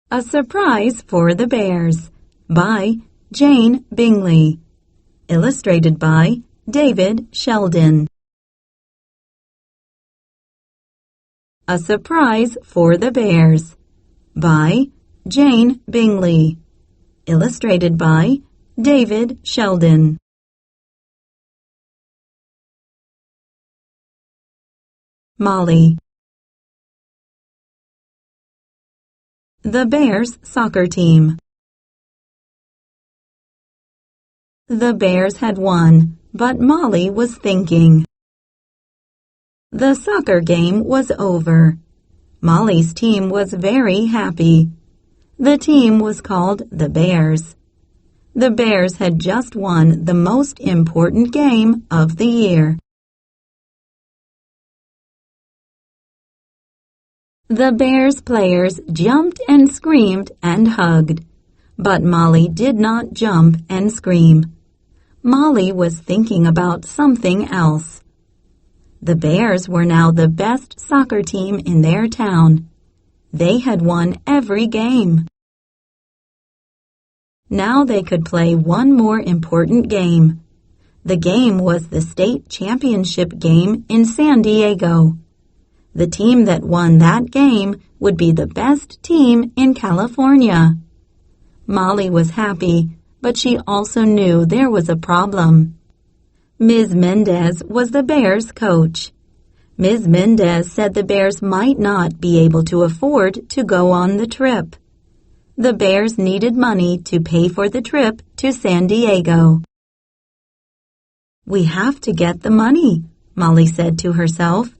A Surprise for the Bears by Jane Bingley. Illustrated by David Sheldon. A Surprise for the Bears by Jane Bingley. Illustrated by David Sheldon. Molly. The Bears soccer team. The Bears had won, but Molly was thinking. The soccer game was over. Molly's team was very happy. The team was called the Bears. The Bears had just won the most important game of the year. The Bears players jumped and screamed and hugged, but Molly did not jump and scream. Molly was thinking about something else. The Bears were now the best soccer team in their town. They had won every game. Now they could play one more important game. The game was the state championship game in San Diego. The team that won that game would be the best team in California. Molly was happy, but she also knew there was a problem. Ms. Mendez was the Bears' coach. Ms. Mendez said the Bears might not be able to afford to go on the trip. The Bears needed money to pay for the trip to San Diego. "We have to get the money," Molly said to herself.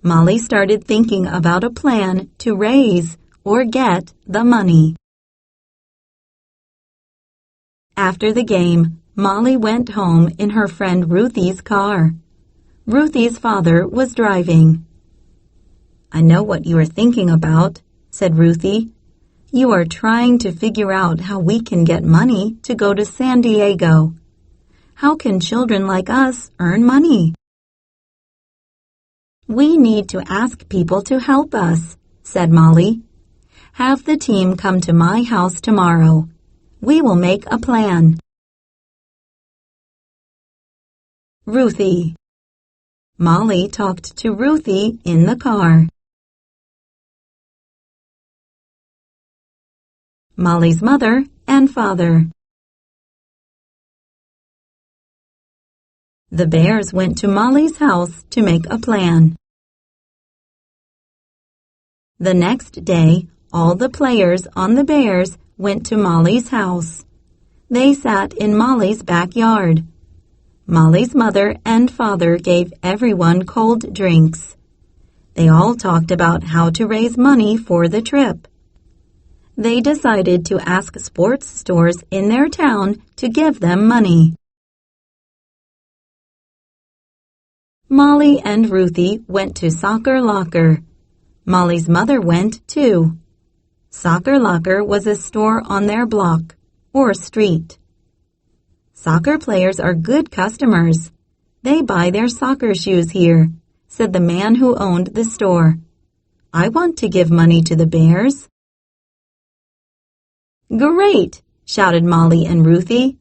Molly started thinking about a plan to raise or get the money. After the game, Molly went home in her friend Ruthie's car. Ruthie's father was driving. "I know what you are thinking about," said Ruthie. "You are trying to figure out how we can get money to go to San Diego. How can children like us earn money?" "We need to ask people to help us," said Molly. "Have the team come to my house tomorrow. We will make a plan." Ruthie. Molly talked to Ruthie in the car. Molly's mother and father. The Bears went to Molly's house to make a plan. The next day, all the players on the Bears went to Molly's house. They sat in Molly's backyard. Molly's mother and father gave everyone cold drinks. They all talked about how to raise money for the trip. They decided to ask sports stores in their town to give them money. Molly and Ruthie went to Soccer Locker. Molly's mother went too. Soccer Locker was a store on their block or street. "Soccer players are good customers. They buy their soccer shoes here," said the man who owned the store. "I want to give money to the Bears." "Great!" shouted Molly and Ruthie.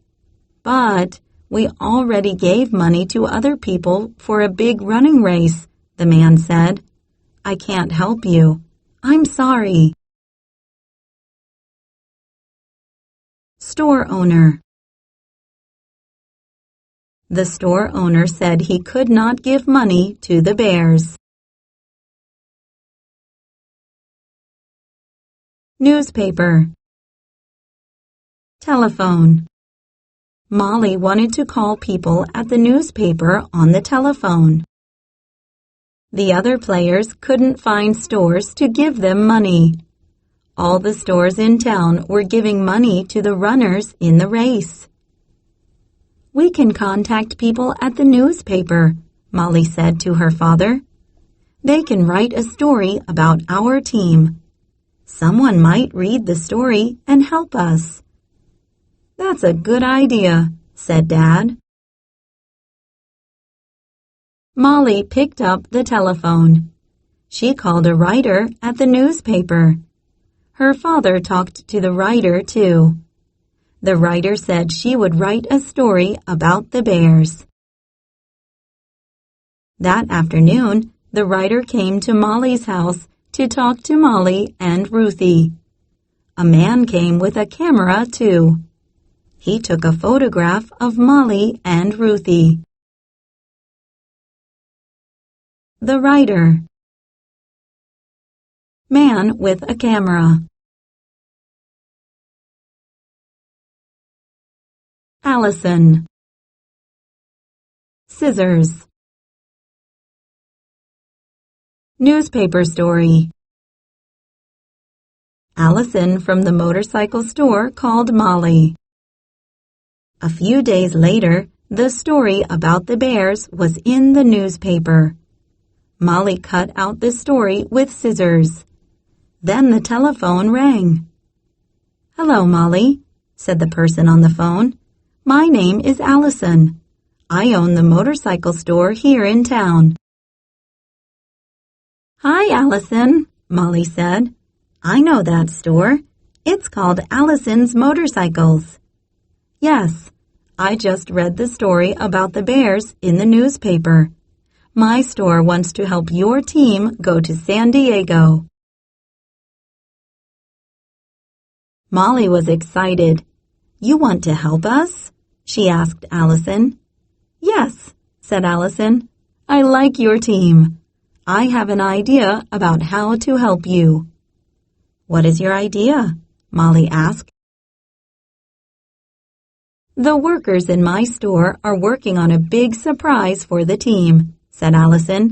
"But we already gave money to other people for a big running race," the man said. "I can't help you. I'm sorry." Store owner. The store owner said he could not give money to the Bears. Newspaper. Telephone. Molly wanted to call people at the newspaper on the telephone. The other players couldn't find stores to give them money. All the stores in town were giving money to the runners in the race. "We can contact people at the newspaper," Molly said to her father. "They can write a story about our team. Someone might read the story and help us." "That's a good idea," said Dad. Molly picked up the telephone. She called a writer at the newspaper. Her father talked to the writer, too. The writer said she would write a story about the bears. That afternoon, the writer came to Molly's house to talk to Molly and Ruthie. A man came with a camera, too. He took a photograph of Molly and Ruthie. The writer. Man with a camera. Allison. Scissors. Newspaper story. Allison from the motorcycle store called Molly. A few days later, the story about the bears was in the newspaper. Molly cut out the story with scissors. Then the telephone rang. "Hello, Molly," said the person on the phone. "My name is Allison. I own the motorcycle store here in town." "Hi, Allison," Molly said. "I know that store. It's called Allison's Motorcycles." "Yes, I just read the story about the bears in the newspaper. My store wants to help your team go to San Diego." Molly was excited. "You want to help us?" she asked Allison. "Yes," said Allison. "I like your team. I have an idea about how to help you." "What is your idea?" Molly asked. "The workers in my store are working on a big surprise for the team," said Allison.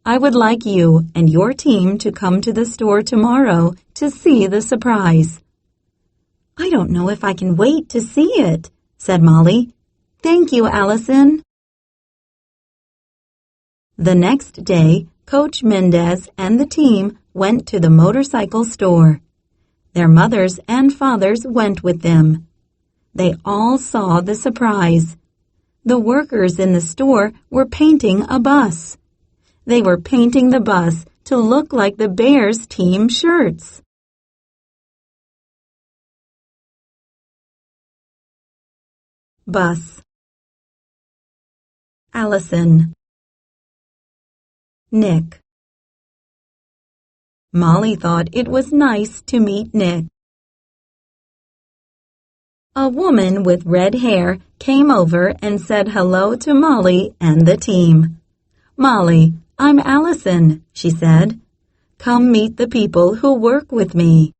"I would like you and your team to come to the store tomorrow to see the surprise." "I don't know if I can wait to see it," said Molly. "Thank you, Allison." The next day, Coach Mendez and the team went to the motorcycle store. Their mothers and fathers went with them. They all saw the surprise. The workers in the store were painting a bus. They were painting the bus to look like the Bears team shirts. Bus. Allison. Nick. Molly thought it was nice to meet Nick. A woman with red hair came over and said hello to Molly and the team. "Molly, I'm Allison," she said. "Come meet the people who work with me."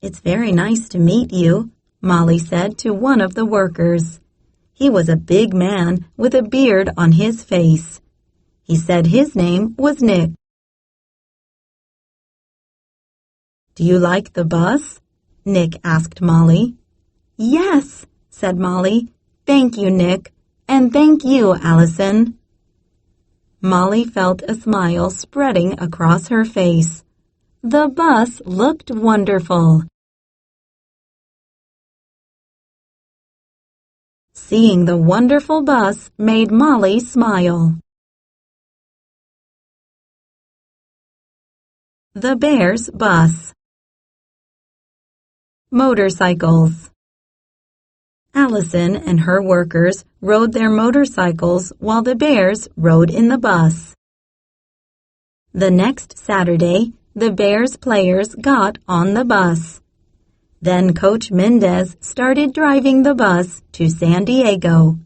"It's very nice to meet you," Molly said to one of the workers. He was a big man with a beard on his face. He said his name was Nick. "Do you like the bus?" Nick asked Molly. "Yes," said Molly. "Thank you, Nick, and thank you, Allison." Molly felt a smile spreading across her face. The bus looked wonderful. Seeing the wonderful bus made Molly smile. The Bears' bus. Motorcycles. Allison and her workers rode their motorcycles while the Bears rode in the bus. The next Saturday, the Bears players got on the bus. Then Coach Mendez started driving the bus to San Diego.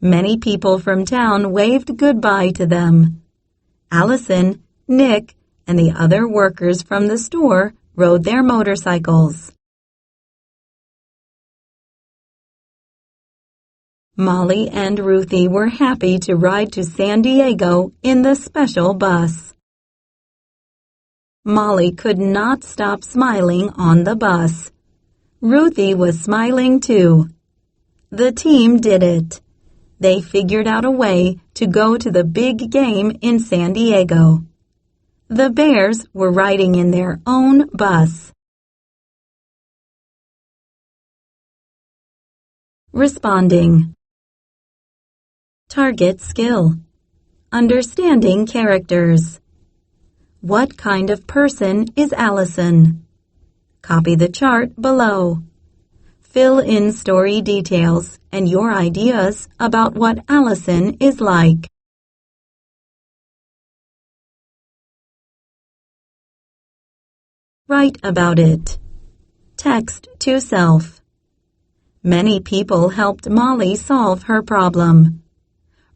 Many people from town waved goodbye to them. Allison, Nick, and the other workers from the store rode their motorcycles. Molly and Ruthie were happy to ride to San Diego in the special bus. Molly could not stop smiling on the bus. Ruthie was smiling too. The team did it. They figured out a way to go to the big game in San Diego. The Bears were riding in their own bus. Responding. Target skill. Understanding characters. What kind of person is Allison? Copy the chart below. Fill in story details and your ideas about what Allison is like. Write about it. Text to self. Many people helped Molly solve her problem.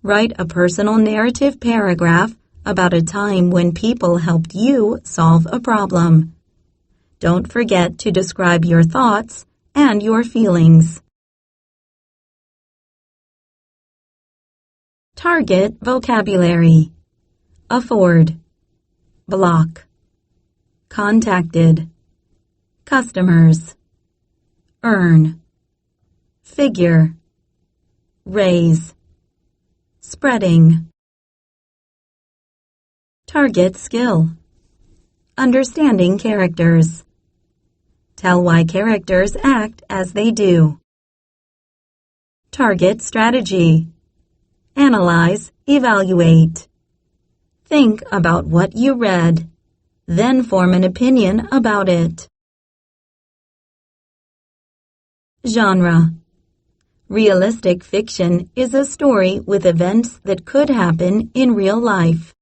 Write a personal narrative paragraph about a time when people helped you solve a problem. Don't forget to describe your thoughts and your feelings. Target vocabulary. Afford. Block. Contacted. Customers. Earn. Figure. Raise. Spreading. Target skill. Understanding characters. Tell why characters act as they do. Target strategy. Analyze, evaluate. Think about what you read, then form an opinion about it. Genre. Realistic fiction is a story with events that could happen in real life.